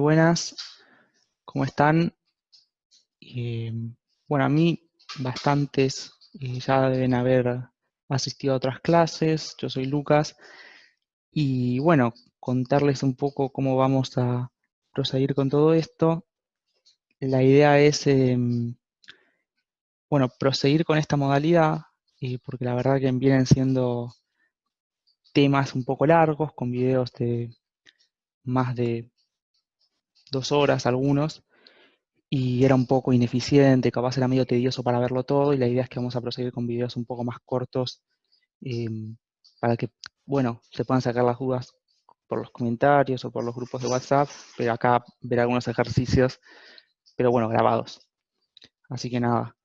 buenas, ¿cómo están? Eh, bueno, a mí bastantes ya deben haber asistido a otras clases. Yo soy Lucas y bueno, contarles un poco cómo vamos a proseguir con todo esto. La idea es, bueno, proseguir con esta modalidad porque la verdad que vienen siendo temas un poco largos, con videos de más de 2 horas algunos. Y era un poco ineficiente, capaz era medio tedioso para verlo todo, y la idea es que vamos a proseguir con videos un poco más cortos eh, para que, bueno, se puedan sacar las dudas por los comentarios o por los grupos de WhatsApp, pero acá ver algunos ejercicios, pero bueno, grabados. Así que nada,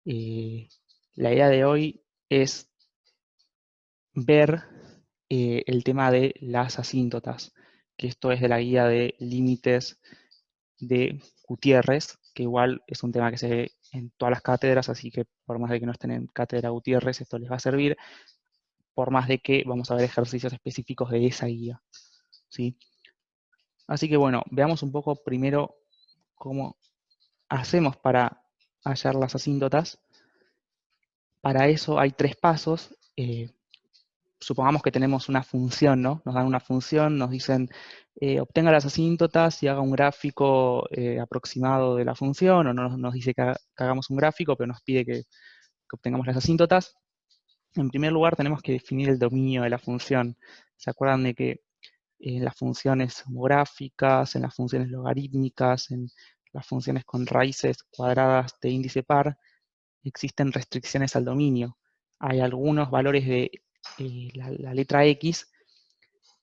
eh, la idea de hoy es ver el tema de las asíntotas, que esto es de la guía de límites de Gutiérrez, que igual es un tema que se ve en todas las cátedras, así que por más de que no estén en cátedra Gutiérrez, esto les va a servir, por más de que vamos a ver ejercicios específicos de esa guía, ¿sí? Así que bueno, veamos un poco primero cómo hacemos para hallar las asíntotas. Para eso hay 3 pasos. Supongamos que tenemos una función, ¿no? Nos dan una función, nos dicen obtenga las asíntotas y haga un gráfico aproximado de la función, o no nos dice que hagamos un gráfico, pero nos pide que obtengamos las asíntotas. En primer lugar tenemos que definir el dominio de la función. ¿Se acuerdan de que en las funciones homográficas, en las funciones logarítmicas, en las funciones con raíces cuadradas de índice par, existen restricciones al dominio? Hay algunos valores de la letra X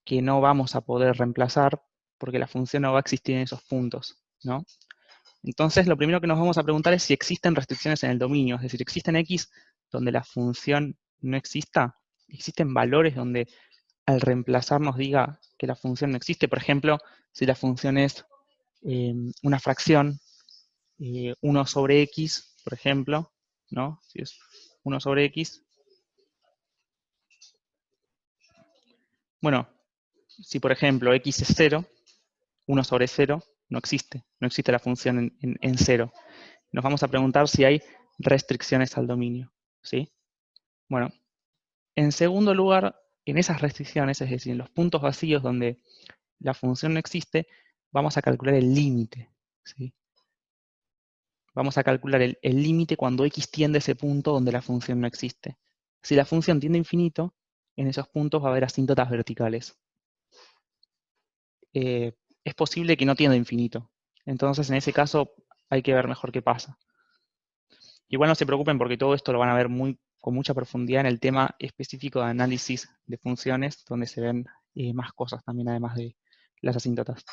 que no vamos a poder reemplazar porque la función no va a existir en esos puntos, ¿no? Entonces, lo primero que nos vamos a preguntar es si existen restricciones en el dominio, es decir, ¿existen X donde la función no exista? ¿Existen valores donde al reemplazar nos diga que la función no existe? Por ejemplo, si la función es una fracción, 1 sobre X, por ejemplo, ¿no? Si es 1 sobre X. Bueno, si por ejemplo X es 0, 1 sobre 0 no existe la función en 0. Nos vamos a preguntar si hay restricciones al dominio, ¿sí? Bueno, en segundo lugar, en esas restricciones, es decir, en los puntos vacíos donde la función no existe, vamos a calcular el límite, ¿sí? Vamos a calcular el límite cuando x tiende a ese punto donde la función no existe. Si la función tiende a infinito, en esos puntos va a haber asíntotas verticales. Es posible que no tienda a infinito. Entonces, en ese caso, hay que ver mejor qué pasa. Igual no se preocupen porque todo esto lo van a ver con mucha profundidad en el tema específico de análisis de funciones, donde se ven más cosas también, además de las asíntotas.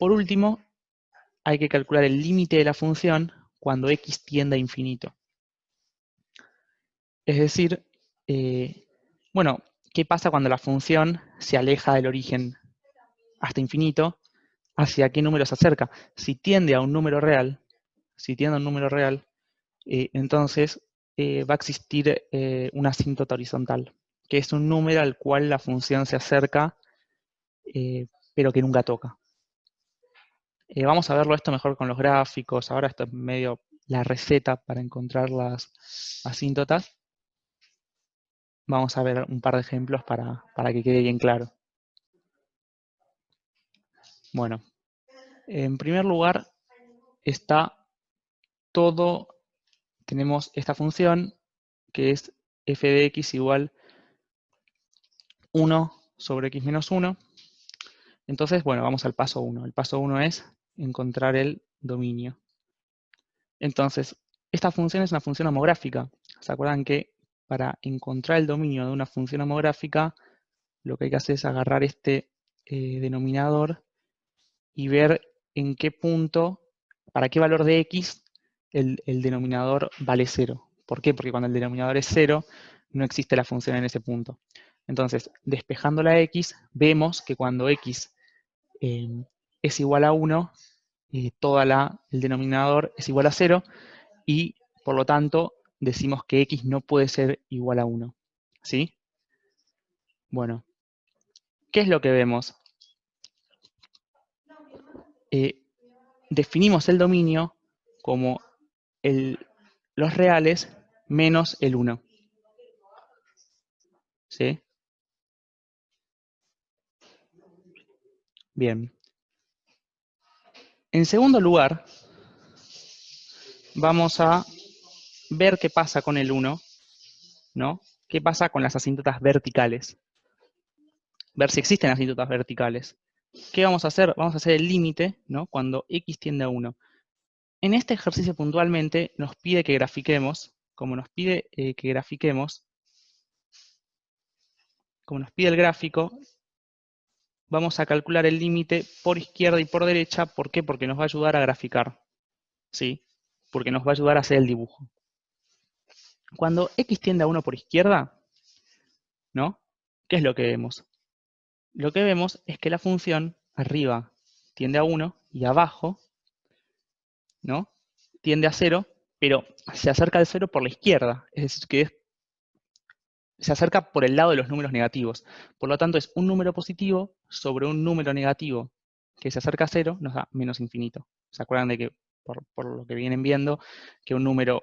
Por último, hay que calcular el límite de la función cuando x tiende a infinito. Es decir, bueno, ¿qué pasa cuando la función se aleja del origen hasta infinito? ¿Hacia qué número se acerca? Si tiende a un número real, entonces va a existir una asíntota horizontal, que es un número al cual la función se acerca, pero que nunca toca. Vamos a verlo esto mejor con los gráficos. Ahora esto es medio la receta para encontrar las asíntotas. Vamos a ver un par de ejemplos para que quede bien claro. Bueno, en primer lugar está todo, tenemos esta función que es f de x igual 1 sobre x menos 1. Entonces, bueno, vamos al paso 1. El paso 1 es encontrar el dominio. Entonces, esta función es una función homográfica. ¿Se acuerdan que para encontrar el dominio de una función homográfica, lo que hay que hacer es agarrar este denominador y ver en qué punto, para qué valor de x, el denominador vale 0. ¿Por qué? Porque cuando el denominador es 0, no existe la función en ese punto. Entonces, despejando la x, vemos que cuando x es igual a 1, todo el denominador es igual a 0, y por lo tanto decimos que x no puede ser igual a 1. ¿Sí? Bueno, ¿qué es lo que vemos? definimos el dominio como los reales menos el 1. ¿Sí? Bien. En segundo lugar, vamos a ver qué pasa con el 1, ¿no? ¿Qué pasa con las asíntotas verticales? Ver si existen asíntotas verticales. ¿Qué vamos a hacer? Vamos a hacer el límite, ¿no? Cuando x tiende a 1. En este ejercicio puntualmente nos pide que grafiquemos, como nos pide como nos pide el gráfico, vamos a calcular el límite por izquierda y por derecha. ¿Por qué? Porque nos va a ayudar a graficar, ¿sí? Porque nos va a ayudar a hacer el dibujo. Cuando x tiende a 1 por izquierda, ¿no? ¿Qué es lo que vemos? Lo que vemos es que la función arriba tiende a 1 y abajo, ¿no? Tiende a 0, pero se acerca al 0 por la izquierda. Es decir, que se acerca por el lado de los números negativos. Por lo tanto, es un número positivo sobre un número negativo que se acerca a 0, nos da menos infinito. ¿Se acuerdan de que, por lo que vienen viendo, que un número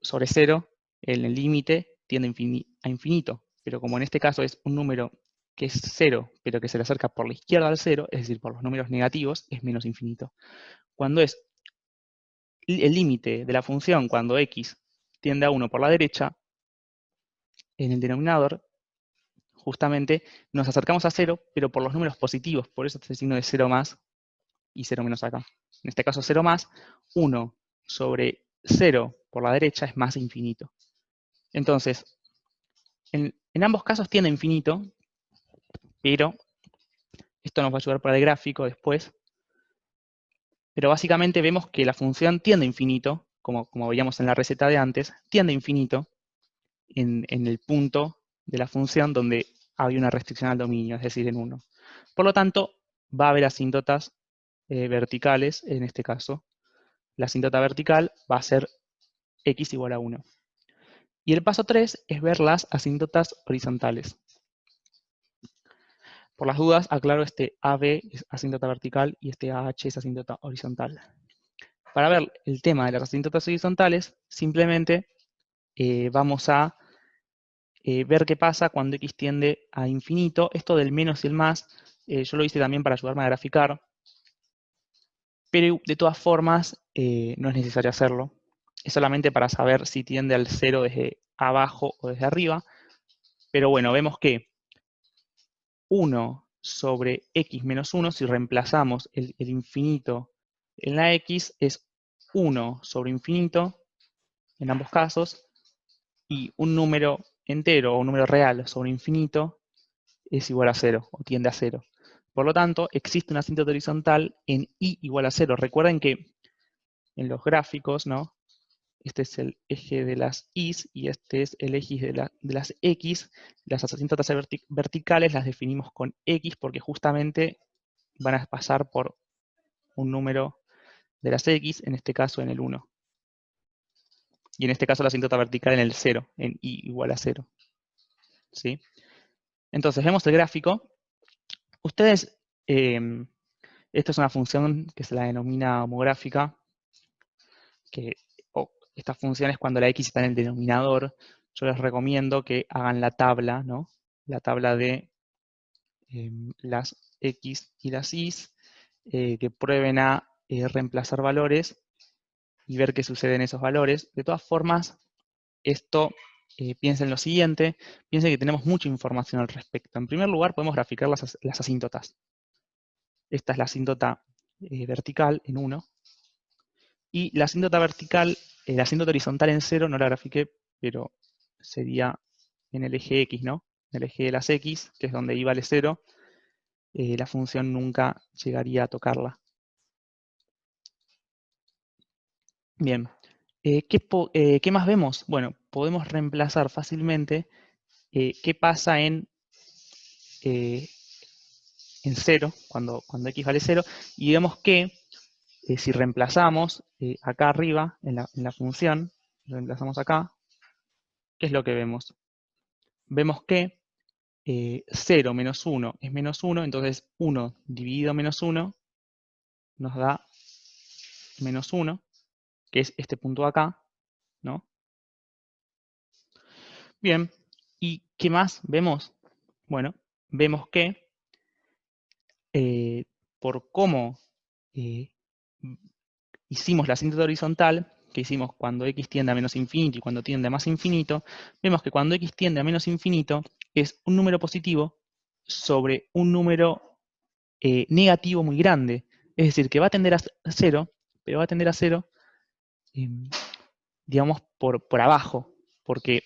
sobre 0, en el límite, tiende a infinito? Pero como en este caso es un número que es 0, pero que se le acerca por la izquierda al 0, es decir, por los números negativos, es menos infinito. Cuando es el límite de la función, cuando x tiende a 1 por la derecha, en el denominador, justamente nos acercamos a 0, pero por los números positivos. Por eso este signo de 0 más y 0 menos acá. En este caso 0 más, 1 sobre 0 por la derecha es más infinito. Entonces, en ambos casos tiende a infinito, pero esto nos va a ayudar para el gráfico después. Pero básicamente vemos que la función tiende a infinito, como veíamos en la receta de antes, tiende a infinito en el punto de la función donde hay una restricción al dominio, es decir, en 1. Por lo tanto, va a haber asíntotas verticales en este caso. La asíntota vertical va a ser x igual a 1. Y el paso 3 es ver las asíntotas horizontales. Por las dudas, aclaro, este AB es asíntota vertical y este AH es asíntota horizontal. Para ver el tema de las asíntotas horizontales, simplemente vamos a ver qué pasa cuando x tiende a infinito. Esto del menos y el más, yo lo hice también para ayudarme a graficar, pero de todas formas no es necesario hacerlo. Es solamente para saber si tiende al 0 desde abajo o desde arriba. Pero bueno, vemos que 1 sobre x menos 1, si reemplazamos el infinito en la x, es 1 sobre infinito en ambos casos, y un número entero o un número real sobre infinito es igual a 0 o tiende a 0. Por lo tanto, existe una asíntota horizontal en y igual a 0. Recuerden que en los gráficos, ¿no? Este es el eje de las Is y este es el eje de las X. Las asíntotas verticales las definimos con X porque justamente van a pasar por un número de las X, en este caso en el 1. Y en este caso la asíntota vertical en el 0, en Y igual a 0. ¿Sí? Entonces vemos el gráfico. Ustedes, esta es una función que se la denomina homográfica, que esta función es cuando la x está en el denominador. Yo les recomiendo que hagan la tabla, ¿no? La tabla de las x y las y, que prueben a reemplazar valores y ver qué sucede en esos valores. De todas formas, esto, piensen lo siguiente, piensen que tenemos mucha información al respecto. En primer lugar, podemos graficar las asíntotas. Esta es la asíntota vertical en 1. Y la asíntota vertical, la asíntota horizontal en 0 no la grafiqué, pero sería en el eje X, ¿no? En el eje de las X, que es donde y vale 0, la función nunca llegaría a tocarla. Bien, ¿qué más vemos? Bueno, podemos reemplazar fácilmente qué pasa en 0, cuando x vale 0, y vemos que si reemplazamos acá arriba, en la función, reemplazamos acá, ¿qué es lo que vemos? Vemos que 0 menos 1 es menos 1, entonces 1 dividido menos 1 nos da menos 1, que es este punto de acá, ¿no? Bien, ¿y qué más vemos? Bueno, vemos que por cómo hicimos la síntesis horizontal, que hicimos cuando x tiende a menos infinito y cuando tiende a más infinito, vemos que cuando x tiende a menos infinito es un número positivo sobre un número negativo muy grande. Es decir, que va a tender a 0, pero va a tender a 0, digamos, por abajo. Porque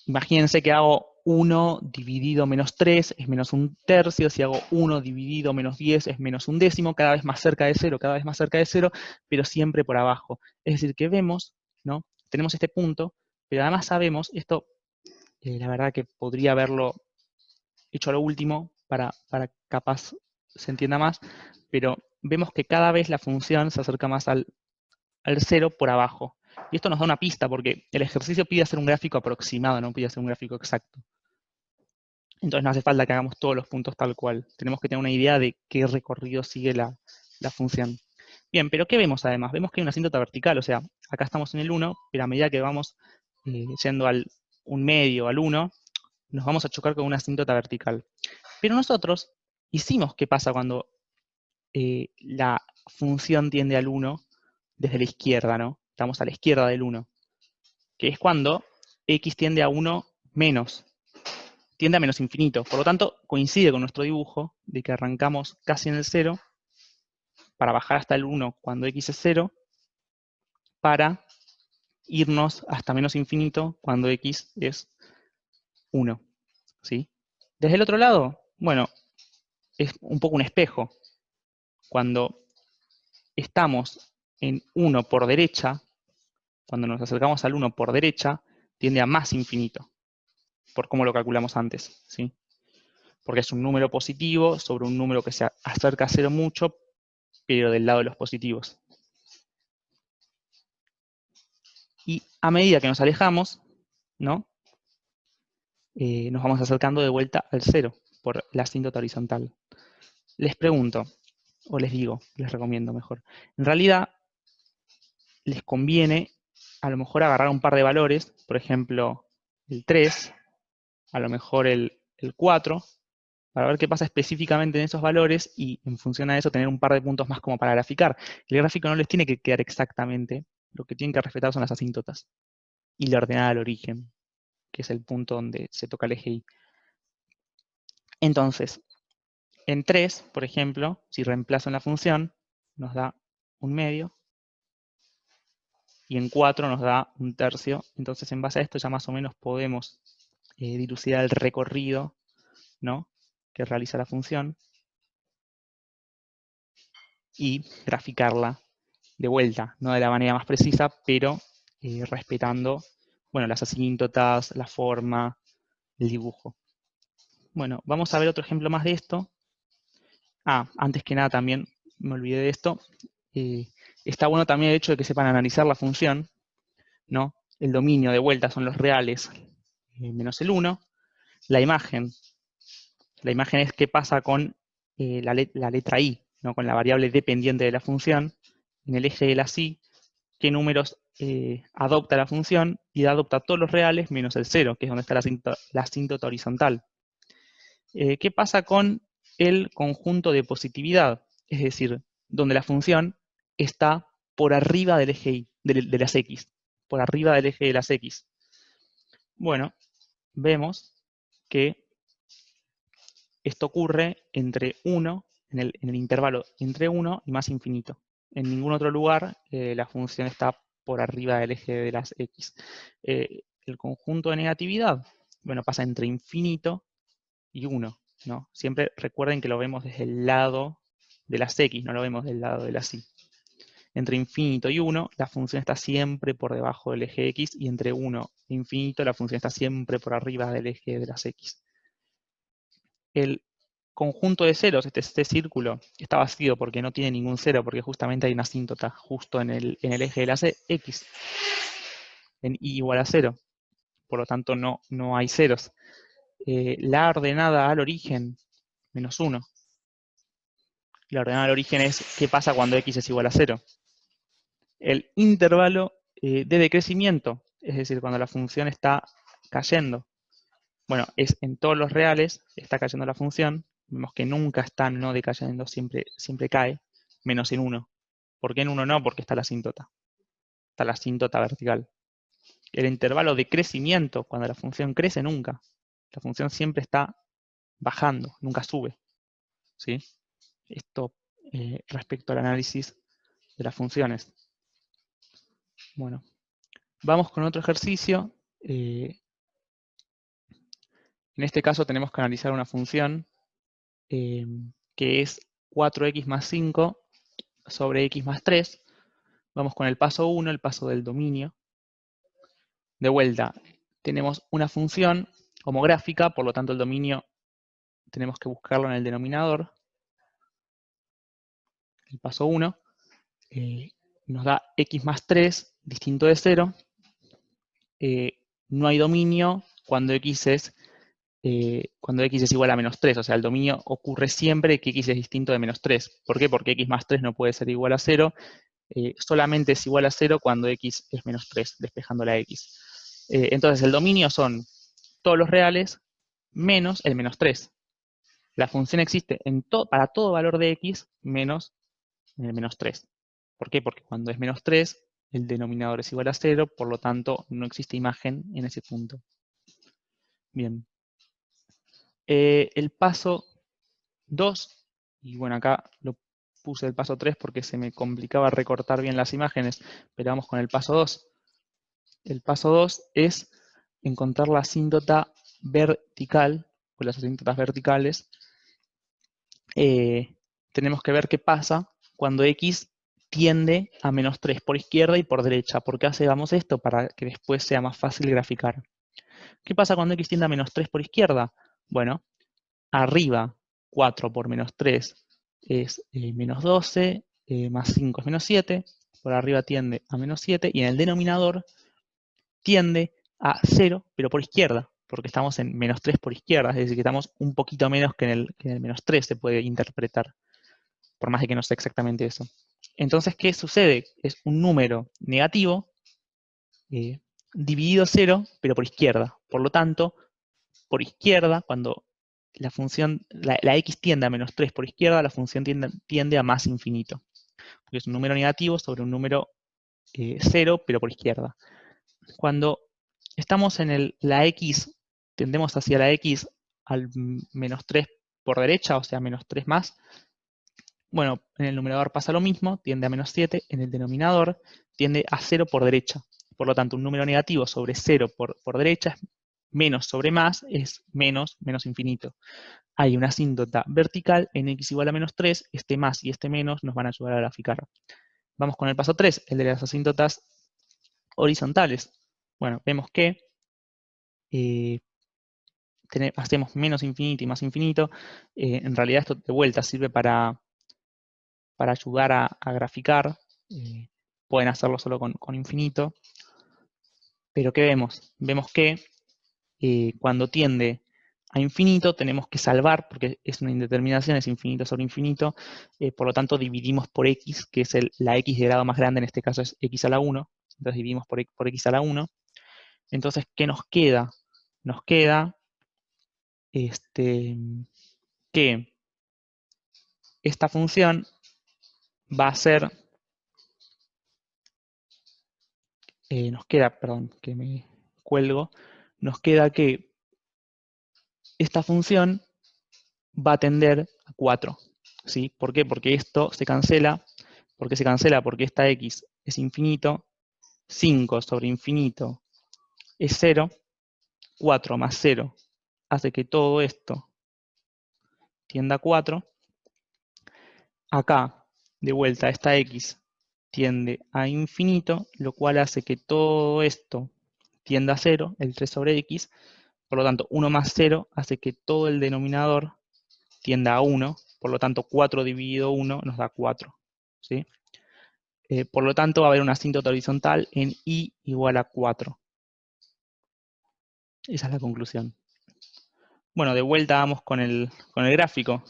imagínense que hago 1 dividido menos 3 es menos un tercio, si hago 1 dividido menos 10 es menos un décimo, cada vez más cerca de 0, cada vez más cerca de 0, pero siempre por abajo. Es decir, que vemos, ¿no? Tenemos este punto, pero además sabemos, esto la verdad que podría haberlo hecho a lo último para capaz se entienda más, pero vemos que cada vez la función se acerca más al 0 por abajo. Y esto nos da una pista, porque el ejercicio pide hacer un gráfico aproximado, no pide hacer un gráfico exacto. Entonces no hace falta que hagamos todos los puntos tal cual. Tenemos que tener una idea de qué recorrido sigue la función. Bien, pero ¿qué vemos además? Vemos que hay una asíntota vertical, o sea, acá estamos en el 1, pero a medida que vamos yendo al 1/2, al 1, nos vamos a chocar con una asíntota vertical. Pero nosotros hicimos qué pasa cuando la función tiende al 1 desde la izquierda, ¿no? Estamos a la izquierda del 1, que es cuando x tiende a 1 menos, tiende a menos infinito. Por lo tanto, coincide con nuestro dibujo de que arrancamos casi en el 0 para bajar hasta el 1 cuando x es 0, para irnos hasta menos infinito cuando x es 1. ¿Sí? Desde el otro lado, bueno, es un poco un espejo. Cuando estamos en 1 por derecha, cuando nos acercamos al 1 por derecha, tiende a más infinito, por cómo lo calculamos antes, ¿sí? Porque es un número positivo sobre un número que se acerca a 0 mucho, pero del lado de los positivos. Y a medida que nos alejamos, ¿no? Nos vamos acercando de vuelta al 0 por la asíntota horizontal. Les pregunto, o les digo, les recomiendo mejor. En realidad, les conviene a lo mejor agarrar un par de valores, por ejemplo, el 3, a lo mejor el 4, para ver qué pasa específicamente en esos valores y en función a eso tener un par de puntos más como para graficar. El gráfico no les tiene que quedar exactamente, lo que tienen que respetar son las asíntotas y la ordenada al origen, que es el punto donde se toca el eje Y. Entonces, en 3, por ejemplo, si reemplazo en la función, nos da 1/2, y en 4 nos da 1/3. Entonces, en base a esto ya más o menos podemos dilucidar el recorrido, ¿no?, que realiza la función y graficarla de vuelta, no de la manera más precisa, pero respetando, bueno, las asíntotas, la forma, el dibujo. Bueno, vamos a ver otro ejemplo más de esto. Antes que nada también me olvidé de esto. Está bueno también el hecho de que sepan analizar la función, ¿no? El dominio de vuelta son los reales menos el 1. La imagen es qué pasa con la letra i, ¿no? Con la variable dependiente de la función. En el eje de la y, qué números adopta la función, y adopta todos los reales menos el 0, que es donde está la asíntota horizontal. ¿Qué pasa con el conjunto de positividad? Es decir, donde la función está por arriba del eje Y, de las X, por arriba del eje de las X. Bueno, vemos que esto ocurre entre 1, en el intervalo entre 1 y más infinito. En ningún otro lugar la función está por arriba del eje de las X. El conjunto de negatividad, bueno, pasa entre infinito y 1, ¿no? Siempre recuerden que lo vemos desde el lado de las X, no lo vemos del lado de las Y. Entre infinito y 1, la función está siempre por debajo del eje X, y entre 1 e infinito, la función está siempre por arriba del eje de las X. El conjunto de ceros, este círculo, está vacío porque no tiene ningún cero, porque justamente hay una asíntota justo en el eje de las X, en y igual a 0. Por lo tanto, no hay ceros. La ordenada al origen, menos 1. La ordenada al origen es qué pasa cuando x es igual a 0. El intervalo de decrecimiento, es decir, cuando la función está cayendo. Bueno, es en todos los reales, está cayendo la función. Vemos que nunca está no decayendo, siempre cae, menos en 1. ¿Por qué en 1 no? Porque está la asíntota. Está la asíntota vertical. El intervalo de crecimiento, cuando la función crece, nunca. La función siempre está bajando, nunca sube. ¿Sí? Esto respecto al análisis de las funciones. Bueno, vamos con otro ejercicio. En este caso tenemos que analizar una función que es 4x más 5 sobre x más 3. Vamos con el paso 1, el paso del dominio. De vuelta, tenemos una función homográfica, por lo tanto el dominio tenemos que buscarlo en el denominador. El paso 1 nos da x más 3 distinto de 0. No hay dominio cuando x es igual a menos 3, o sea, el dominio ocurre siempre que x es distinto de menos 3. ¿Por qué? Porque x más 3 no puede ser igual a 0, solamente es igual a 0 cuando x es menos 3, despejando la x. Entonces, el dominio son todos los reales menos el menos 3. La función existe para todo valor de x menos el menos 3. ¿Por qué? Porque cuando es menos 3, el denominador es igual a 0, por lo tanto, no existe imagen en ese punto. Bien. El paso 2, y bueno, acá lo puse el paso 3 porque se me complicaba recortar bien las imágenes, pero vamos con el paso 2. El paso 2 es encontrar la asíntota vertical, o las asíntotas verticales. Tenemos que ver qué pasa cuando x tiende a menos 3 por izquierda y por derecha. ¿Por qué hacemos esto? Para que después sea más fácil graficar. ¿Qué pasa cuando x tiende a menos 3 por izquierda? Bueno, arriba 4 por menos 3 es menos 12, más 5 es menos 7, por arriba tiende a menos 7, y en el denominador tiende a 0, pero por izquierda, porque estamos en menos 3 por izquierda, es decir, que estamos un poquito menos que en el menos 3, se puede interpretar, por más de que no sea exactamente eso. Entonces, ¿qué sucede? Es un número negativo dividido 0, pero por izquierda. Por lo tanto, por izquierda, cuando la función, la x tiende a menos 3 por izquierda, la función tiende a más infinito. Porque es un número negativo sobre un número 0, pero por izquierda. Cuando estamos en la x, tendemos hacia la x al menos 3 por derecha, o sea, menos 3 más. Bueno, en el numerador pasa lo mismo, tiende a menos 7, en el denominador tiende a 0 por derecha. Por lo tanto, un número negativo sobre 0 por derecha es menos sobre más, es menos infinito. Hay una asíntota vertical en x igual a menos 3, este más y este menos nos van a ayudar a graficar. Vamos con el paso 3, el de las asíntotas horizontales. Bueno, vemos que hacemos menos infinito y más infinito. En realidad esto de vuelta sirve para ayudar a graficar. Pueden hacerlo solo con infinito. Pero ¿qué vemos? Vemos que cuando tiende a infinito tenemos que salvar, porque es una indeterminación, es infinito sobre infinito, por lo tanto dividimos por x, que es la x de grado más grande, en este caso es x a la 1, entonces dividimos por x a la 1. Entonces, ¿qué nos queda? Nos queda que esta función va a ser, nos queda, perdón, que me cuelgo, nos queda que esta función va a tender a 4. ¿Sí? ¿Por qué? Porque esto se cancela. ¿Por qué se cancela? Porque esta x es infinito. 5 sobre infinito es 0. 4 más 0 hace que todo esto tienda a 4. Acá, de vuelta, esta x tiende a infinito, lo cual hace que todo esto tienda a 0, el 3 sobre x. Por lo tanto, 1 más 0 hace que todo el denominador tienda a 1. Por lo tanto, 4 dividido 1 nos da 4. ¿Sí? Por lo tanto, va a haber una asíntota horizontal en y igual a 4. Esa es la conclusión. Bueno, de vuelta vamos con el gráfico.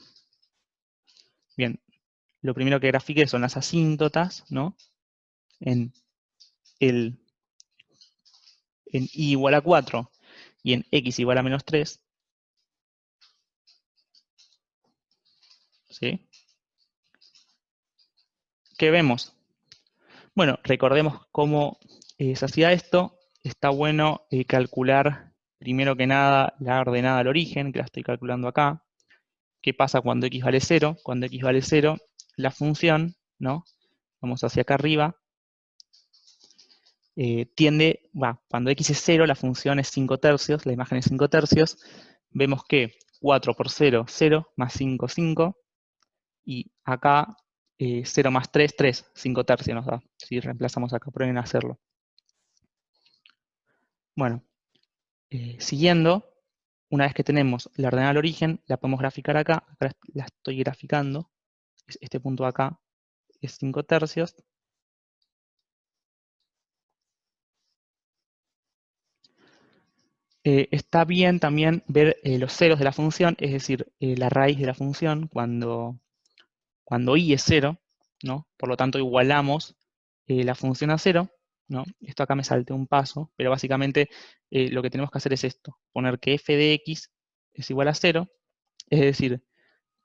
Bien, lo primero que grafiqué son las asíntotas, ¿no? En y igual a 4 y en x igual a menos 3, ¿sí? ¿Qué vemos? Bueno, recordemos cómo se hacía esto. Está bueno calcular, primero que nada, la ordenada al origen, que la estoy calculando acá. ¿Qué pasa cuando x vale 0? Cuando x vale 0, la función, ¿no? Vamos hacia acá arriba, cuando x es 0, la función es 5 tercios, la imagen es 5 tercios. Vemos que 4 por 0, 0, más 5, 5. Y acá 0 más 3, 3, 5 tercios nos da. Si reemplazamos acá, prueben a hacerlo. Bueno, siguiendo, una vez que tenemos la ordenada al origen, la podemos graficar acá. Acá la estoy graficando. Este punto de acá es 5 tercios. Está bien también ver los ceros de la función, es decir, la raíz de la función cuando i es 0, ¿no? Por lo tanto, igualamos la función a 0, ¿no? Esto acá me salté un paso, pero básicamente lo que tenemos que hacer es esto, poner que f de x es igual a 0, es decir,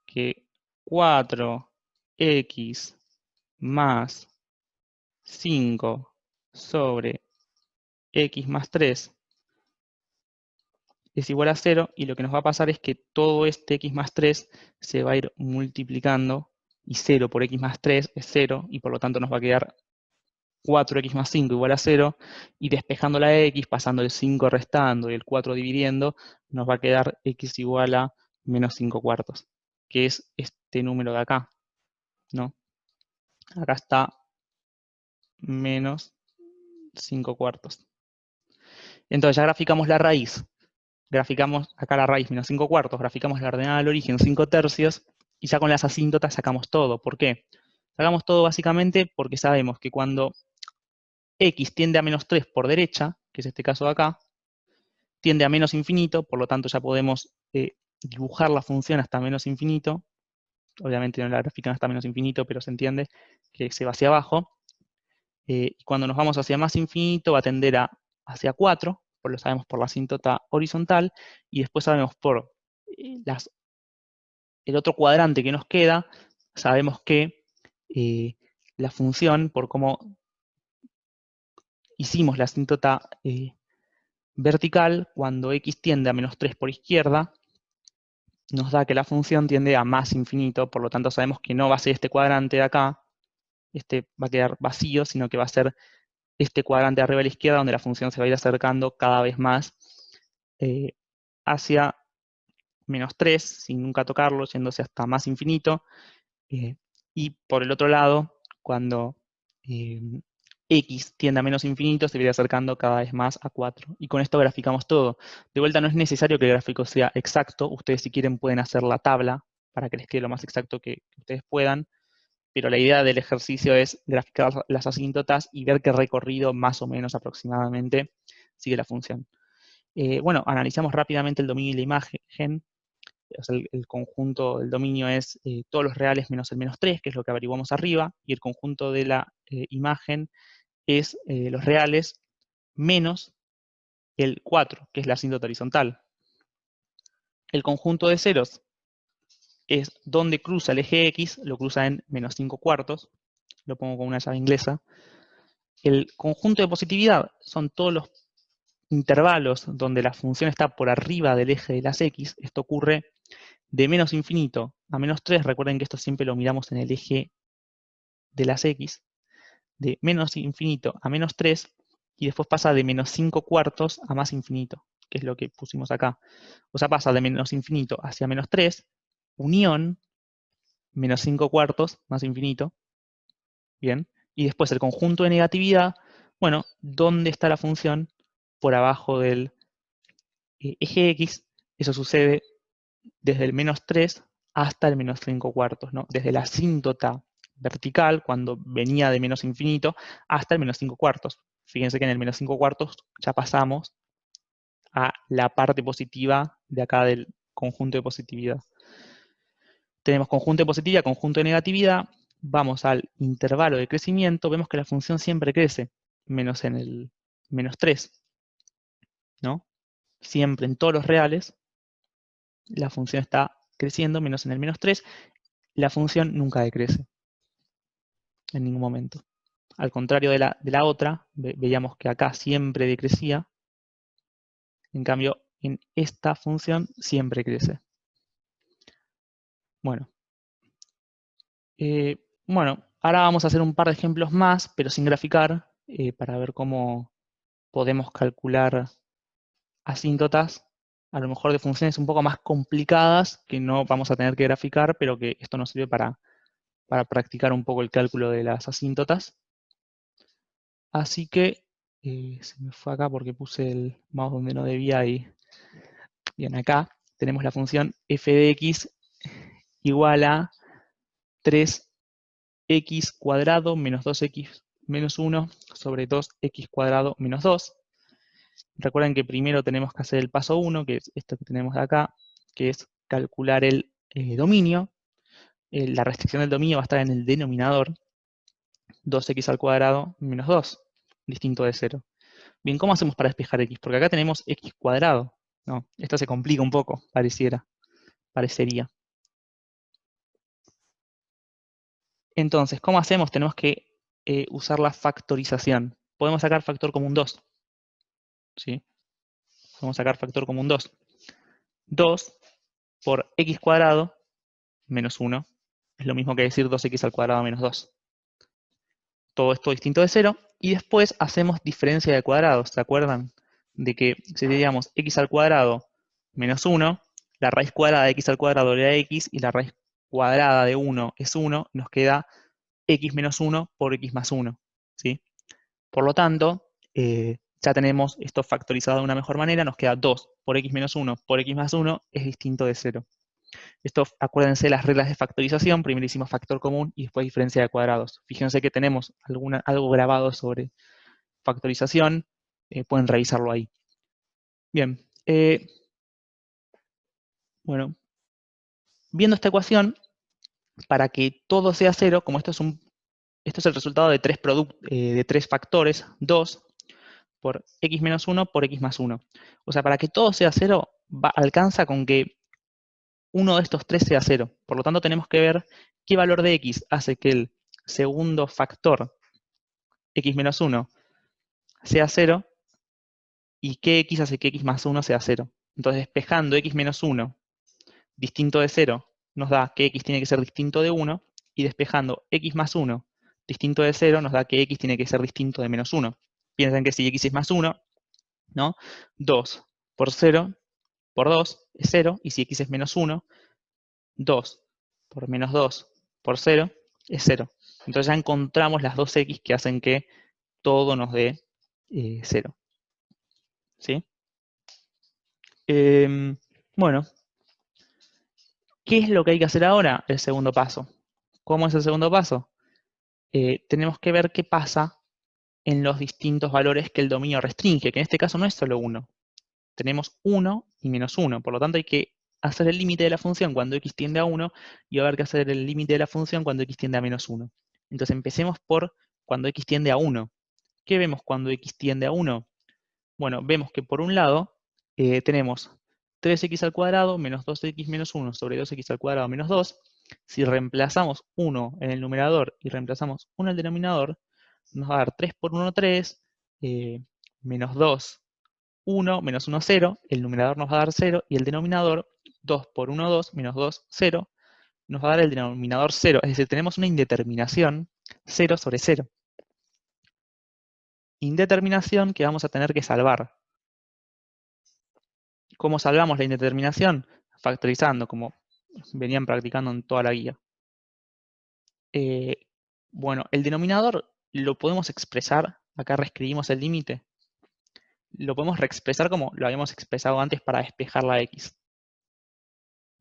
que 4x más 5 sobre x más 3 es igual a 0, y lo que nos va a pasar es que todo este x más 3 se va a ir multiplicando, y 0 por x más 3 es 0, y por lo tanto nos va a quedar 4x más 5 igual a 0, y despejando la x, pasando el 5 restando y el 4 dividiendo, nos va a quedar x igual a menos 5 cuartos, que es este número de acá, ¿no? Acá está menos 5 cuartos. Entonces ya graficamos la raíz. Graficamos acá la raíz menos 5 cuartos, graficamos la ordenada al origen 5 tercios, y ya con las asíntotas sacamos todo. ¿Por qué? Sacamos todo básicamente porque sabemos que cuando x tiende a menos 3 por derecha, que es este caso de acá, tiende a menos infinito, por lo tanto ya podemos dibujar la función hasta menos infinito. Obviamente no la grafican hasta menos infinito, pero se entiende que se va hacia abajo. Y cuando nos vamos hacia más infinito va a tender hacia 4, lo sabemos por la asíntota horizontal, y después sabemos por el otro cuadrante que nos queda, sabemos que la función, por cómo hicimos la asíntota vertical, cuando x tiende a menos 3 por izquierda, nos da que la función tiende a más infinito, por lo tanto sabemos que no va a ser este cuadrante de acá, este va a quedar vacío, sino que va a ser este cuadrante arriba a la izquierda, donde la función se va a ir acercando cada vez más hacia menos 3, sin nunca tocarlo, yéndose hasta más infinito. Y por el otro lado, cuando x tiende a menos infinito, se va a ir acercando cada vez más a 4. Y con esto graficamos todo. De vuelta, no es necesario que el gráfico sea exacto. Ustedes, si quieren, pueden hacer la tabla para que les quede lo más exacto que ustedes puedan. Pero la idea del ejercicio es graficar las asíntotas y ver qué recorrido más o menos aproximadamente sigue la función. Bueno, analizamos rápidamente el dominio y la imagen. O sea, el conjunto del dominio es todos los reales menos el menos 3, que es lo que averiguamos arriba, y el conjunto de la imagen es los reales menos el 4, que es la asíntota horizontal. El conjunto de ceros es donde cruza el eje X, lo cruza en menos 5 cuartos, lo pongo con una llave inglesa. El conjunto de positividad son todos los intervalos donde la función está por arriba del eje de las X. Esto ocurre de menos infinito a menos 3, recuerden que esto siempre lo miramos en el eje de las X, de menos infinito a menos 3, y después pasa de menos 5 cuartos a más infinito, que es lo que pusimos acá. O sea, pasa de menos infinito hacia menos 3, unión, menos 5 cuartos, más infinito, bien, y después el conjunto de negatividad, bueno, ¿dónde está la función? Por abajo del eje X, eso sucede desde el menos 3 hasta el menos 5 cuartos, ¿no? Desde la asíntota vertical, cuando venía de menos infinito, hasta el menos 5 cuartos. Fíjense que en el menos 5 cuartos ya pasamos a la parte positiva de acá del conjunto de positividad. Tenemos conjunto de positividad, conjunto de negatividad. vamos al intervalo de crecimiento, vemos que la función siempre crece, menos en el -3, ¿no? Siempre en todos los reales, la función está creciendo, menos en el -3, la función nunca decrece en ningún momento. Al contrario de la otra, veíamos que acá siempre decrecía, en cambio en esta función siempre crece. Bueno, ahora vamos a hacer un par de ejemplos más, pero sin graficar, para ver cómo podemos calcular asíntotas, a lo mejor de funciones un poco más complicadas, que no vamos a tener que graficar, pero que esto nos sirve para practicar un poco el cálculo de las asíntotas. Así que, se me fue acá porque puse el mouse donde no debía y bien, acá tenemos la función f de x igual a 3x cuadrado menos 2x menos 1 sobre 2x cuadrado menos 2. Recuerden que primero tenemos que hacer el paso 1, que es esto que tenemos de acá, que es calcular el dominio. La restricción del dominio va a estar en el denominador, 2x al cuadrado menos 2, distinto de 0. Bien, ¿cómo hacemos para despejar x? Porque acá tenemos x cuadrado. No, esto se complica un poco, parecería. Entonces, ¿cómo hacemos? Tenemos que usar la factorización. Podemos sacar factor común 2. ¿Sí? Podemos sacar factor común 2. 2 por x cuadrado menos 1. Es lo mismo que decir 2x al cuadrado menos 2. Todo esto distinto de 0. Y después hacemos diferencia de cuadrados. ¿Se acuerdan? De que si diríamos x al cuadrado menos 1, la raíz cuadrada de x al cuadrado era x y la raíz cuadrada de 1 es 1, nos queda x menos 1 por x más 1. ¿Sí? Por lo tanto, ya tenemos esto factorizado de una mejor manera, nos queda 2 por x menos 1 por x más 1 es distinto de 0. Esto, acuérdense las reglas de factorización, primero hicimos factor común y después diferencia de cuadrados. Fíjense que tenemos algo grabado sobre factorización, pueden revisarlo ahí. Bien, bueno, viendo esta ecuación, para que todo sea 0, como esto es el resultado de tres factores, 2 por x menos 1 por x más 1. O sea, para que todo sea 0, alcanza con que uno de estos tres sea 0. Por lo tanto, tenemos que ver qué valor de x hace que el segundo factor, x menos 1, sea 0, y qué x hace que x más 1 sea 0. Entonces, despejando x menos 1 distinto de 0, nos da que x tiene que ser distinto de 1, y despejando x más 1 distinto de 0, nos da que x tiene que ser distinto de menos 1. Piensen que si x es más 1, ¿no? 2 por 0 por 2 es 0, y si x es menos 1, 2 por menos 2 por 0 es 0. Entonces ya encontramos las dos x que hacen que todo nos dé 0. ¿Sí? Bueno, ¿qué es lo que hay que hacer ahora? El segundo paso. ¿Cómo es el segundo paso? Tenemos que ver qué pasa en los distintos valores que el dominio restringe, que en este caso no es solo 1. Tenemos 1 y menos 1. Por lo tanto, hay que hacer el límite de la función cuando x tiende a 1 y va a haber que hacer el límite de la función cuando x tiende a menos 1. Entonces, empecemos por cuando x tiende a 1. ¿Qué vemos cuando x tiende a 1? Bueno, vemos que por un lado tenemos 3x al cuadrado menos 2x menos 1 sobre 2x al cuadrado menos 2. Si reemplazamos 1 en el numerador y reemplazamos 1 en el denominador, nos va a dar 3 por 1, 3, menos 2, 1, menos 1, 0. El numerador nos va a dar 0 y el denominador 2 por 1, 2, menos 2, 0. Nos va a dar el denominador 0. Es decir, tenemos una indeterminación 0 sobre 0. Indeterminación que vamos a tener que salvar. ¿Cómo salvamos la indeterminación? Factorizando, como venían practicando en toda la guía. Bueno, el denominador lo podemos expresar, acá reescribimos el límite, lo podemos reexpresar como lo habíamos expresado antes para despejar la x.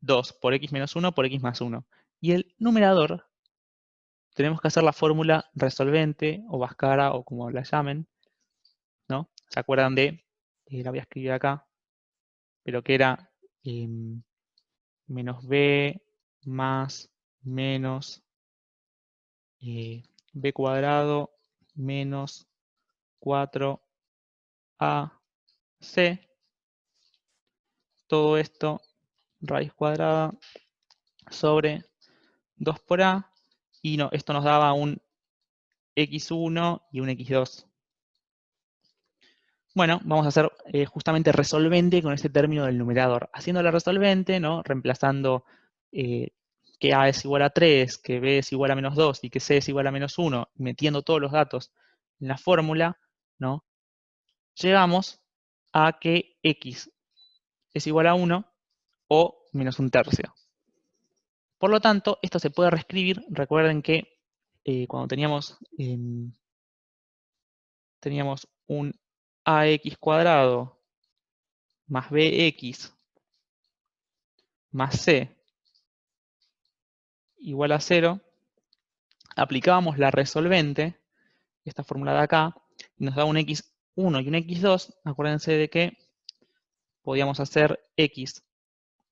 2 por x menos 1 por x más 1. Y el numerador, tenemos que hacer la fórmula resolvente o Bhaskara o como la llamen, ¿no? ¿Se acuerdan de, la voy a escribir acá, pero que era menos b más menos b cuadrado menos 4ac, todo esto raíz cuadrada sobre 2 por a, y no, esto nos daba un x1 y un x2. Bueno, vamos a hacer justamente resolvente con este término del numerador. Haciendo la resolvente, ¿no? Reemplazando que a es igual a 3, que b es igual a menos 2 y que c es igual a menos 1, metiendo todos los datos en la fórmula, ¿no? Llegamos a que x es igual a 1 o menos un tercio. Por lo tanto, esto se puede reescribir. Recuerden que cuando teníamos un ax cuadrado más bx más c igual a 0, aplicábamos la resolvente, esta fórmula de acá, y nos da un x1 y un x2. Acuérdense de que podíamos hacer x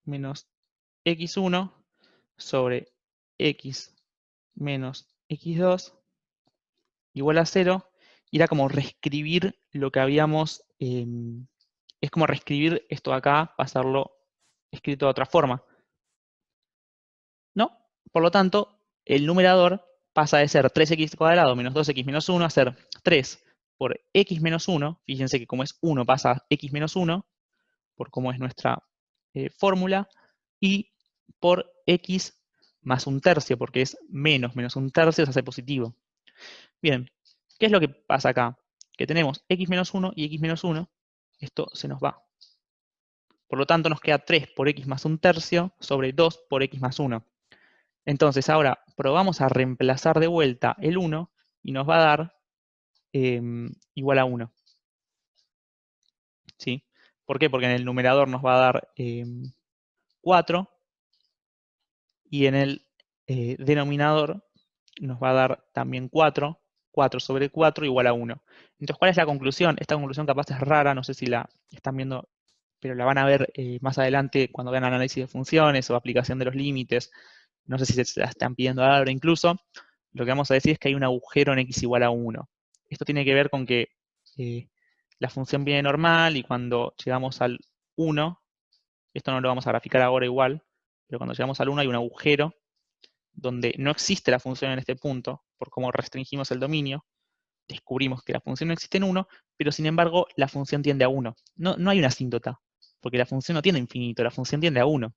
menos x1 sobre x menos x2 igual a 0, y era como reescribir lo que habíamos, es como reescribir esto de acá, pasarlo escrito de otra forma, ¿no? Por lo tanto, el numerador pasa de ser 3x cuadrado menos 2x menos 1 a ser 3 por x menos 1, fíjense que como es 1 pasa a x menos 1, por cómo es nuestra fórmula, y por x más un tercio, porque es menos un tercio, se hace positivo. Bien, ¿qué es lo que pasa acá? Que tenemos x menos 1 y x menos 1, esto se nos va. Por lo tanto, nos queda 3 por x más un tercio sobre 2 por x más 1. Entonces, ahora probamos a reemplazar de vuelta el 1 y nos va a dar igual a 1. ¿Sí? ¿Por qué? Porque en el numerador nos va a dar 4 y en el denominador nos va a dar también 4. 4 sobre 4 igual a 1. Entonces, ¿cuál es la conclusión? Esta conclusión capaz es rara, no sé si la están viendo, pero la van a ver más adelante cuando vean análisis de funciones o aplicación de los límites. No sé si se la están pidiendo ahora incluso. Lo que vamos a decir es que hay un agujero en x igual a 1. Esto tiene que ver con que la función viene normal y cuando llegamos al 1, esto no lo vamos a graficar ahora igual, pero cuando llegamos al 1 hay un agujero donde no existe la función en este punto, por cómo restringimos el dominio. Descubrimos que la función no existe en 1, pero sin embargo la función tiende a 1. No hay una asíntota, porque la función no tiende a infinito, la función tiende a 1.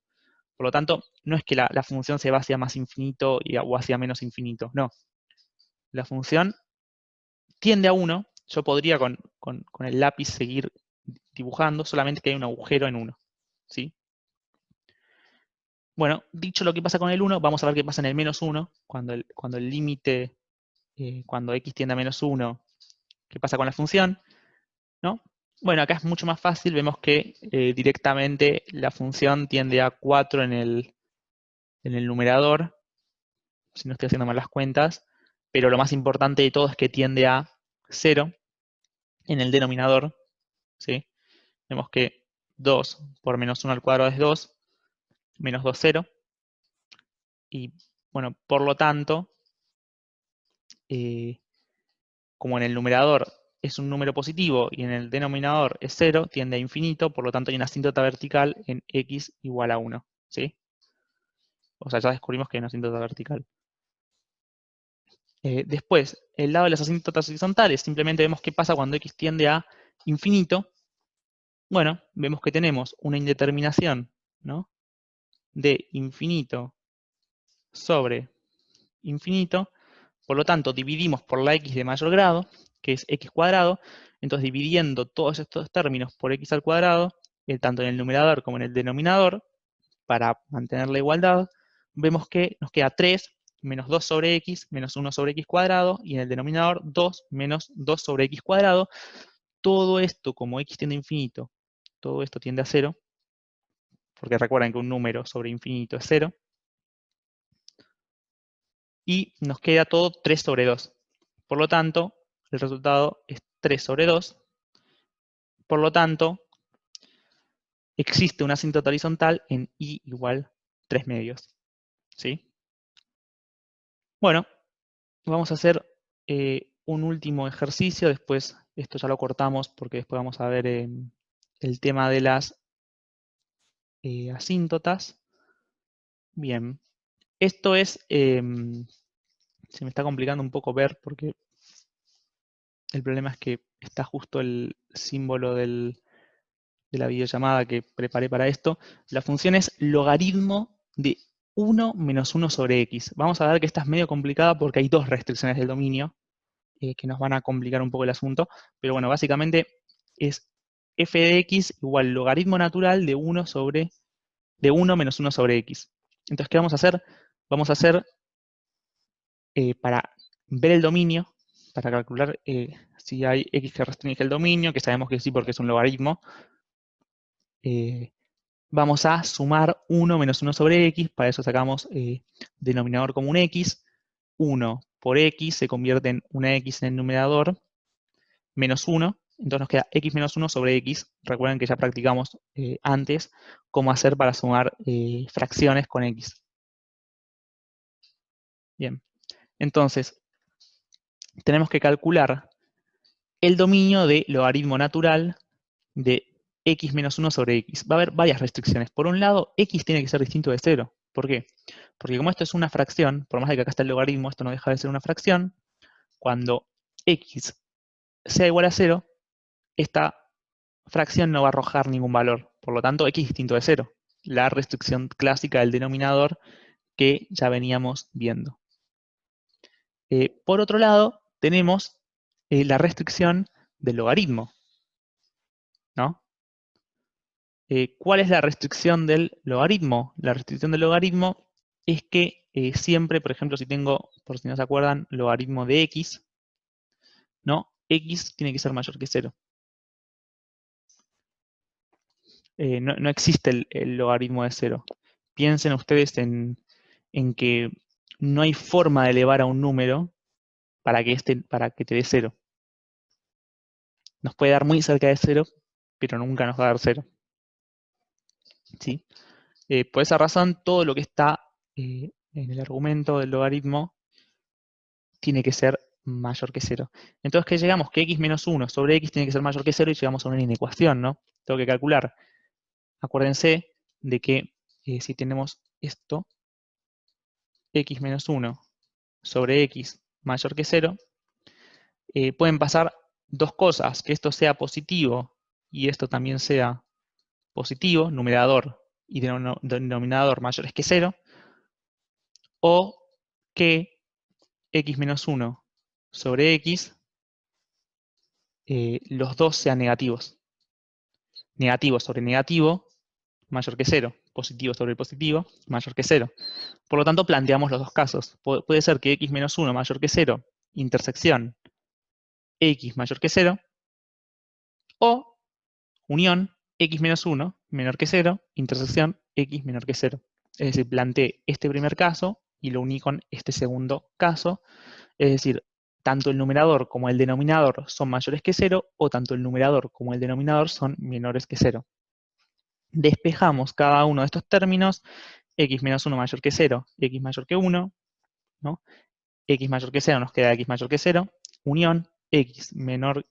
Por lo tanto, no es que la función se va hacia más infinito o hacia menos infinito, no. La función tiende a 1. Yo podría con el lápiz seguir dibujando, solamente que hay un agujero en 1. ¿Sí? Bueno, dicho lo que pasa con el 1, vamos a ver qué pasa en el menos 1, cuando el límite, cuando x tiende a menos 1, qué pasa con la función, ¿no? Bueno, acá es mucho más fácil, vemos que directamente la función tiende a 4 en el numerador, si no estoy haciendo mal las cuentas, pero lo más importante de todo es que tiende a 0 en el denominador, ¿sí? Vemos que 2 por menos 1 al cuadrado es 2, menos 2, 0, y bueno, por lo tanto, como en el numerador es un número positivo y en el denominador es 0, tiende a infinito, por lo tanto hay una asíntota vertical en x igual a 1, ¿sí? O sea, ya descubrimos que hay una asíntota vertical. Después, el lado de las asíntotas horizontales, simplemente vemos qué pasa cuando x tiende a infinito. Bueno, vemos que tenemos una indeterminación, ¿no?, de infinito sobre infinito. Por lo tanto, dividimos por la x de mayor grado, que es x cuadrado. Entonces, dividiendo todos estos términos por x al cuadrado, tanto en el numerador como en el denominador, para mantener la igualdad, vemos que nos queda 3 menos 2 sobre x menos 1 sobre x cuadrado, y en el denominador 2 menos 2 sobre x cuadrado. Todo esto, como x tiende a infinito, todo esto tiende a 0, porque recuerden que un número sobre infinito es 0, y nos queda todo 3 sobre 2. Por lo tanto, el resultado es 3 sobre 2. Por lo tanto, existe una asíntota horizontal en y igual 3 medios. ¿Sí? Bueno, vamos a hacer un último ejercicio, después esto ya lo cortamos porque después vamos a ver el tema de las asíntotas. Bien, esto es, se me está complicando un poco ver porque el problema es que está justo el símbolo de la videollamada que preparé para esto. La función es logaritmo de 1 menos 1 sobre x. Vamos a ver que esta es medio complicada porque hay dos restricciones del dominio que nos van a complicar un poco el asunto. Pero bueno, básicamente es f de x igual logaritmo natural de 1 menos 1 sobre x. Entonces, ¿qué vamos a hacer? Vamos a hacer, para ver el dominio, para calcular si hay x que restringe el dominio, que sabemos que sí porque es un logaritmo, vamos a sumar 1 menos 1 sobre x, para eso sacamos denominador común x, 1 por x se convierte en una x en el numerador, menos 1, entonces nos queda x menos 1 sobre x. Recuerden que ya practicamos antes cómo hacer para sumar fracciones con x. Bien, entonces tenemos que calcular el dominio de logaritmo natural de x menos 1 sobre x. Va a haber varias restricciones. Por un lado, x tiene que ser distinto de 0. ¿Por qué? Porque como esto es una fracción, por más de que acá está el logaritmo, esto no deja de ser una fracción, cuando x sea igual a 0, esta fracción no va a arrojar ningún valor. Por lo tanto, x distinto de 0. La restricción clásica del denominador que ya veníamos viendo. Por otro lado, tenemos la restricción del logaritmo, ¿no? ¿Cuál es la restricción del logaritmo? La restricción del logaritmo es que siempre, por ejemplo, si tengo, por si no se acuerdan, logaritmo de x, ¿no? X tiene que ser mayor que 0. No existe el logaritmo de 0. Piensen ustedes en que no hay forma de elevar a un número para que te dé 0. Nos puede dar muy cerca de 0, pero nunca nos va a dar 0. ¿Sí? Por esa razón, todo lo que está en el argumento del logaritmo tiene que ser mayor que 0. Entonces, ¿qué llegamos? Que x menos 1 sobre x tiene que ser mayor que 0 y llegamos a una inecuación, ¿no? Tengo que calcular. Acuérdense de que si tenemos esto, x menos 1 sobre x mayor que 0, pueden pasar dos cosas, que esto sea positivo y esto también sea positivo, numerador y denominador mayores que 0, o que x menos 1 sobre x, los dos sean negativos. Negativo sobre negativo, mayor que 0. Positivo sobre positivo, mayor que 0. Por lo tanto, planteamos los dos casos. Puede ser que x menos 1 mayor que 0, intersección x mayor que 0, o unión x menos 1 menor que 0, intersección x menor que 0. Es decir, planteé este primer caso y lo uní con este segundo caso. Es decir, tanto el numerador como el denominador son mayores que 0, o tanto el numerador como el denominador son menores que 0. Despejamos cada uno de estos términos, x menos 1 mayor que 0, x mayor que 1, ¿no? X mayor que 0 nos queda x mayor que 0, unión, x menos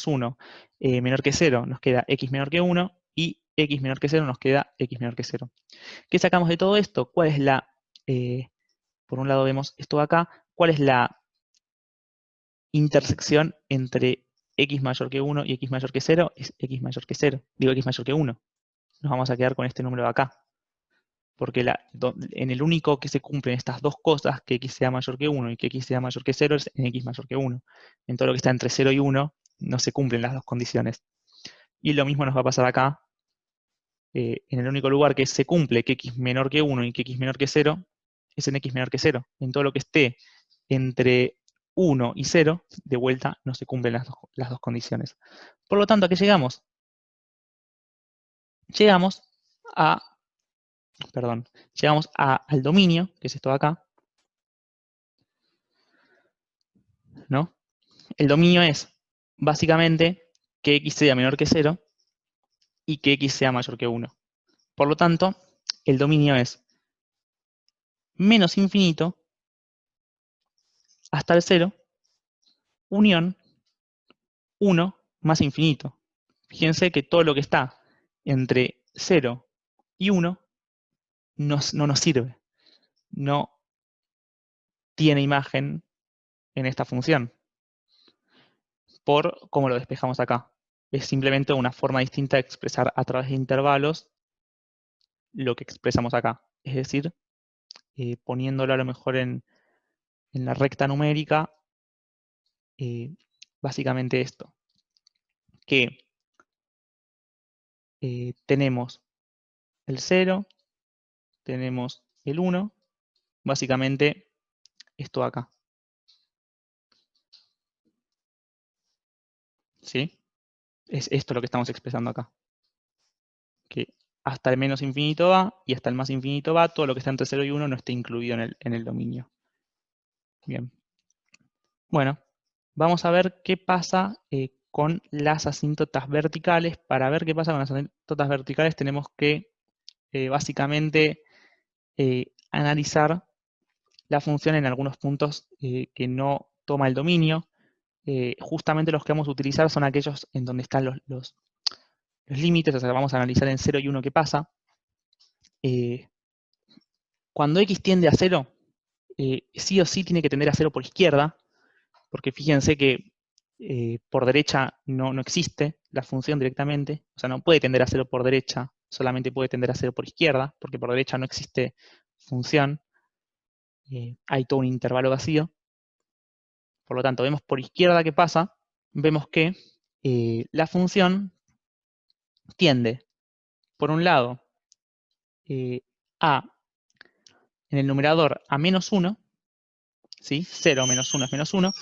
1 menor que 0 nos queda x menor que 1, y x menor que 0 nos queda x menor que 0. ¿Qué sacamos de todo esto? ¿Cuál es la, por un lado vemos esto de acá, cuál es la intersección entre x mayor que 1 y x mayor que 0? Es x mayor que 0, digo x mayor que 1. Nos vamos a quedar con este número de acá. Porque en el único que se cumplen estas dos cosas, que x sea mayor que 1 y que x sea mayor que 0, es en x mayor que 1. En todo lo que está entre 0 y 1, no se cumplen las dos condiciones. Y lo mismo nos va a pasar acá. En el único lugar que se cumple que x menor que 1 y que x menor que 0, es en x menor que 0. En todo lo que esté entre 1 y 0, de vuelta no se cumplen las dos condiciones. Por lo tanto, ¿a qué llegamos? Llegamos a, al dominio, que es esto de acá, ¿no? El dominio es, básicamente, que x sea menor que 0 y que x sea mayor que 1. Por lo tanto, el dominio es menos infinito hasta el 0, unión 1 más infinito. Fíjense que todo lo que está entre 0 y 1 no nos sirve. No tiene imagen en esta función, por cómo lo despejamos acá. Es simplemente una forma distinta de expresar a través de intervalos lo que expresamos acá. Es decir, poniéndolo a lo mejor en la recta numérica, básicamente esto, que tenemos el 0, tenemos el 1, básicamente esto acá. ¿Sí? Es esto lo que estamos expresando acá. Que hasta el menos infinito va y hasta el más infinito va, todo lo que está entre 0 y 1 no está incluido en el dominio. Bien. Bueno, vamos a ver qué pasa con las asíntotas verticales. Para ver qué pasa con las asíntotas verticales tenemos que básicamente analizar la función en algunos puntos que no toma el dominio. Justamente los que vamos a utilizar son aquellos en donde están los límites, o sea, vamos a analizar en 0 y 1 qué pasa. Cuando x tiende a 0, sí o sí tiene que tender a 0 por izquierda, porque fíjense que por derecha no existe la función directamente, o sea, no puede tender a 0 por derecha, solamente puede tender a 0 por izquierda, porque por derecha no existe función, hay todo un intervalo vacío. Por lo tanto, vemos por izquierda qué pasa, vemos que la función tiende, por un lado, a, en el numerador, a menos 1, ¿sí? 0 menos 1 es menos 1,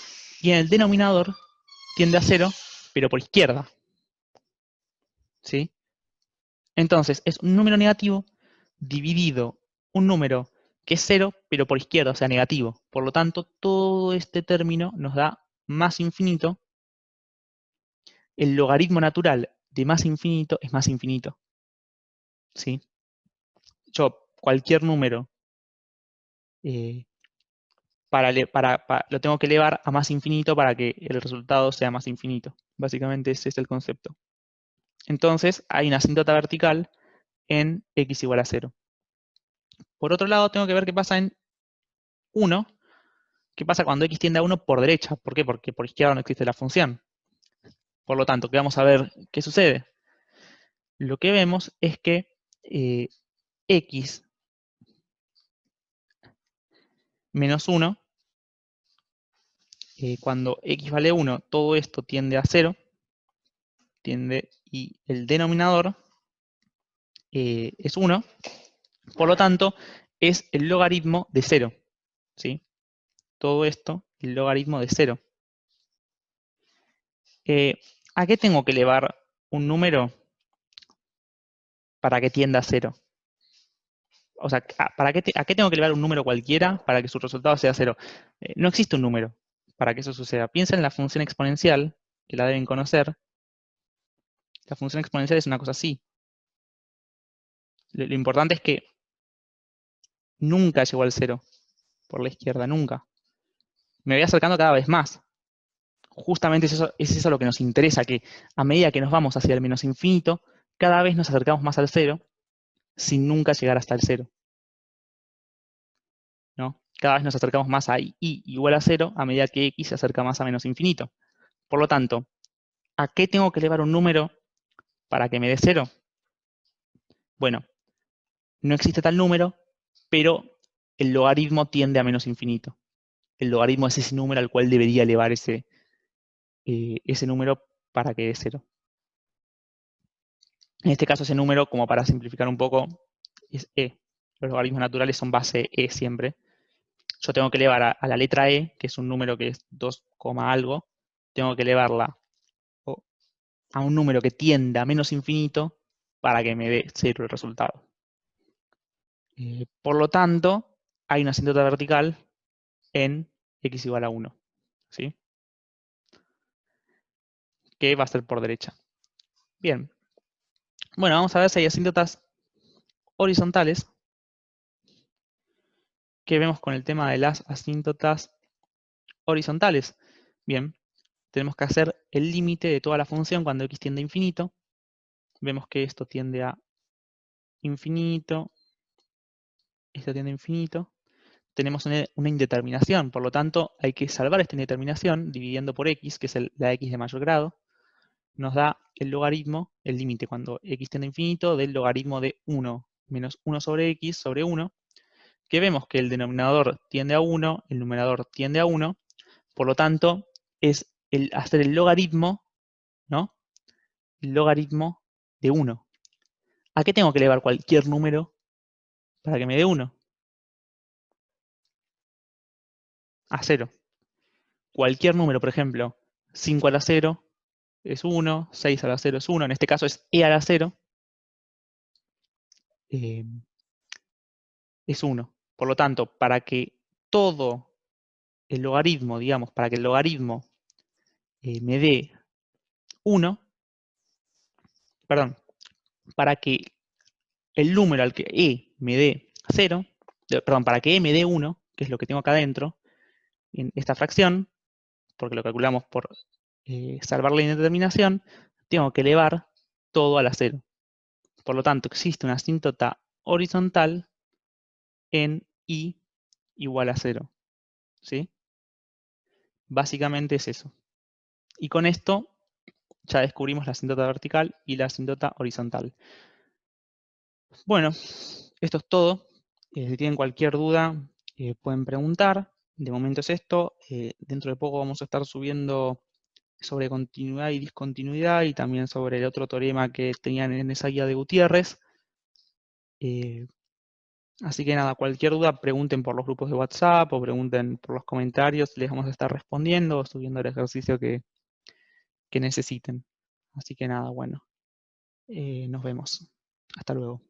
y en el denominador tiende a 0, pero por izquierda, ¿sí? Entonces, es un número negativo dividido un número que es 0, pero por izquierda, o sea, negativo. Por lo tanto, todo este término nos da más infinito. El logaritmo natural de más infinito es más infinito. ¿Sí? Yo, cualquier número, lo tengo que elevar a más infinito para que el resultado sea más infinito. Básicamente ese es el concepto. Entonces, hay una asíntota vertical en x igual a 0. Por otro lado, tengo que ver qué pasa en 1. ¿Qué pasa cuando x tiende a 1 por derecha? ¿Por qué? Porque por izquierda no existe la función. Por lo tanto, ¿qué vamos a ver qué sucede? Lo que vemos es que x menos 1, cuando x vale 1, todo esto tiende a 0, y el denominador es 1, por lo tanto, es el logaritmo de 0. ¿Sí? Todo esto, el logaritmo de 0. ¿A qué tengo que elevar un número para que tienda a 0? O sea, ¿a qué tengo que elevar un número cualquiera para que su resultado sea 0? No existe un número para que eso suceda. Piensa en la función exponencial, que la deben conocer. La función exponencial es una cosa así. Lo importante es que nunca llegó al 0 por la izquierda, nunca. Me voy acercando cada vez más. Justamente es eso lo que nos interesa, que a medida que nos vamos hacia el menos infinito, cada vez nos acercamos más al 0 sin nunca llegar hasta el 0. ¿No? Cada vez nos acercamos más a y igual a 0 a medida que x se acerca más a menos infinito. Por lo tanto, ¿a qué tengo que elevar un número para que me dé 0? Bueno, no existe tal número, pero el logaritmo tiende a menos infinito. El logaritmo es ese número al cual debería elevar ese número para que dé 0. En este caso, ese número, como para simplificar un poco, es e. Los logaritmos naturales son base e siempre. Yo tengo que elevar a la letra e, que es un número que es 2, algo, tengo que elevarla a un número que tienda a menos infinito para que me dé 0 el resultado. Por lo tanto, hay una asíntota vertical en x igual a 1. ¿Sí? Que va a ser por derecha. Bien. Bueno, vamos a ver si hay asíntotas horizontales que vemos con el tema de las asíntotas horizontales. Bien, tenemos que hacer el límite de toda la función cuando x tiende a infinito. Vemos que esto tiende a infinito, esto tiende a infinito. Tenemos una indeterminación, por lo tanto hay que salvar esta indeterminación dividiendo por x, que es la x de mayor grado. Nos da el logaritmo, el límite cuando x tiende a infinito, del logaritmo de 1 menos 1 sobre x sobre 1, que vemos que el denominador tiende a 1, el numerador tiende a 1, por lo tanto es hacer el logaritmo, ¿no? El logaritmo de 1. ¿A qué tengo que elevar cualquier número para que me dé 1? A 0. Cualquier número, por ejemplo, 5 a la 0 es 1, 6 a la 0 es 1, en este caso es e a la 0, es 1. Por lo tanto, para que todo el logaritmo, digamos, para que el logaritmo me dé 1, perdón, para que el número al que e me dé 0, perdón, para que e me dé 1, que es lo que tengo acá adentro, en esta fracción, porque lo calculamos por salvar la indeterminación, tengo que elevar todo a la 0. Por lo tanto, existe una asíntota horizontal en i igual a 0. ¿Sí? Básicamente es eso. Y con esto ya descubrimos la asíntota vertical y la asíntota horizontal. Bueno, esto es todo. Si tienen cualquier duda, pueden preguntar. De momento es esto. Dentro de poco vamos a estar subiendo sobre continuidad y discontinuidad y también sobre el otro teorema que tenían en esa guía de Gutiérrez. Así que nada, cualquier duda pregunten por los grupos de WhatsApp o pregunten por los comentarios, les vamos a estar respondiendo o subiendo el ejercicio que necesiten. Así que nada, bueno, nos vemos. Hasta luego.